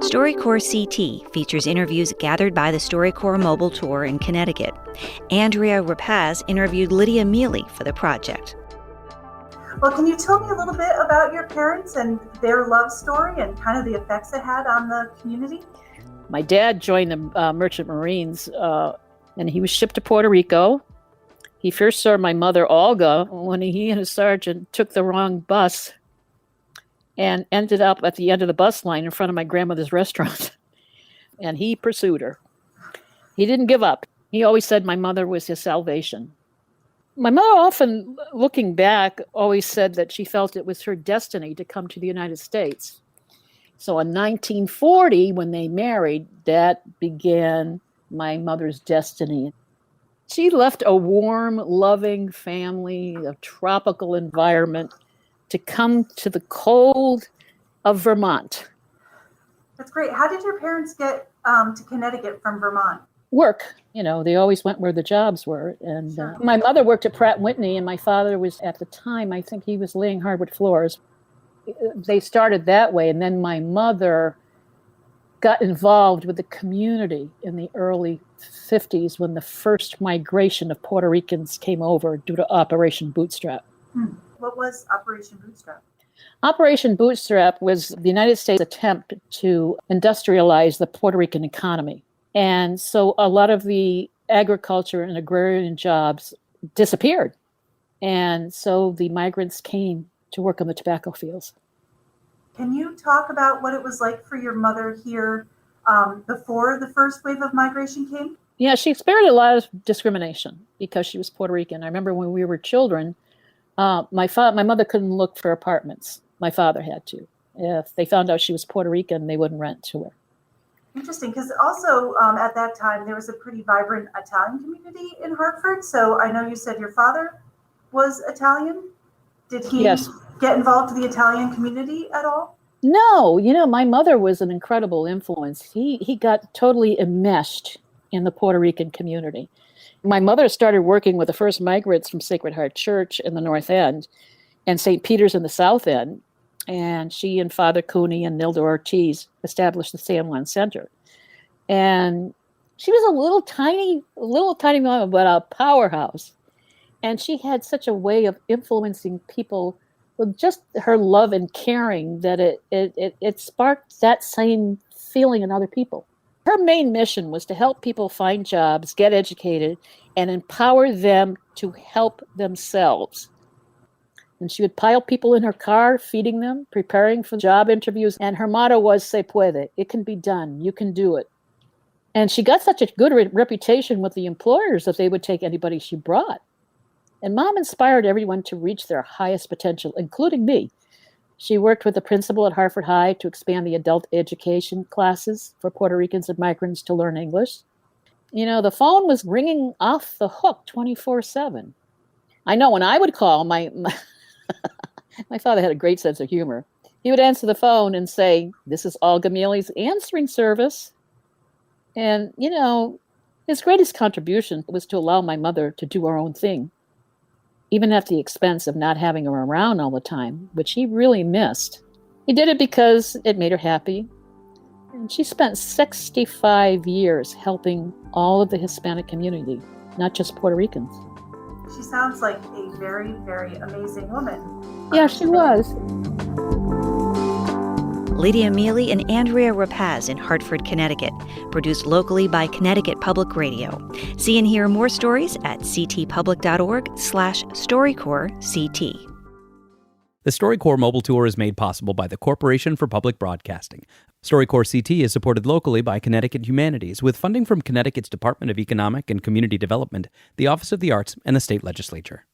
StoryCorps CT features interviews gathered by the StoryCorps Mobile Tour in Connecticut. Andrea Rapacz interviewed Lydia Mele for the project. Well, can you tell me a little bit about your parents and their love story and kind of the effects it had on the community? My dad joined the Merchant Marines, and he was shipped to Puerto Rico. He first saw my mother, Olga, when he and his sergeant took the wrong bus and ended up at the end of the bus line in front of my grandmother's restaurant. And he pursued her. He didn't give up. He always said my mother was his salvation. My mother often, looking back, always said that she felt it was her destiny to come to the United States. So in 1940, when they married, that began my mother's destiny. She left a warm, loving family, a tropical environment, to come to the cold of Vermont. That's great. How did your parents get to Connecticut from Vermont? Work. They always went where the jobs were. And my mother worked at Pratt & Whitney, and my father was, at the time, I think he was laying hardwood floors. They started that way. And then my mother got involved with the community in the early 50s when the first migration of Puerto Ricans came over due to Operation Bootstrap. What was Operation Bootstrap? Operation Bootstrap was the United States' attempt to industrialize the Puerto Rican economy. And so a lot of the agriculture and agrarian jobs disappeared. And so the migrants came to work on the tobacco fields. Can you talk about what it was like for your mother here before the first wave of migration came? Yeah, she experienced a lot of discrimination because she was Puerto Rican. I remember when we were children, my mother couldn't look for apartments. My father had to. If they found out she was Puerto Rican, they wouldn't rent to her. Interesting, because also at that time, there was a pretty vibrant Italian community in Hartford. So I know you said your father was Italian. Did he get involved in the Italian community at all? No, my mother was an incredible influence. He got totally enmeshed in the Puerto Rican community. My mother started working with the first migrants from Sacred Heart Church in the North End and St. Peter's in the South End. And she and Father Cooney and Nilda Ortiz established the San Juan Center. And she was a little tiny mom, but a powerhouse. And she had such a way of influencing people with just her love and caring that it sparked that same feeling in other people. Her main mission was to help people find jobs, get educated, and empower them to help themselves. And she would pile people in her car, feeding them, preparing for job interviews. And her motto was, "Se puede." It can be done. You can do it. And she got such a good reputation with the employers that they would take anybody she brought. And Mom inspired everyone to reach their highest potential, including me. She worked with the principal at Hartford High to expand the adult education classes for Puerto Ricans and migrants to learn English. The phone was ringing off the hook 24/7. I know when I would call, my father had a great sense of humor. He would answer the phone and say, "This is Olga Mele's answering service." And, his greatest contribution was to allow my mother to do her own thing, even at the expense of not having her around all the time, which he really missed. He did it because it made her happy. And she spent 65 years helping all of the Hispanic community, not just Puerto Ricans. She sounds like a very, very amazing woman. Yeah, she was. Lydia Mele and Andrea Rapacz in Hartford, Connecticut. Produced locally by Connecticut Public Radio. See and hear more stories at ctpublic.org/StoryCorpsCT. The StoryCorps Mobile Tour is made possible by the Corporation for Public Broadcasting. StoryCorps CT is supported locally by Connecticut Humanities with funding from Connecticut's Department of Economic and Community Development, the Office of the Arts, and the state legislature.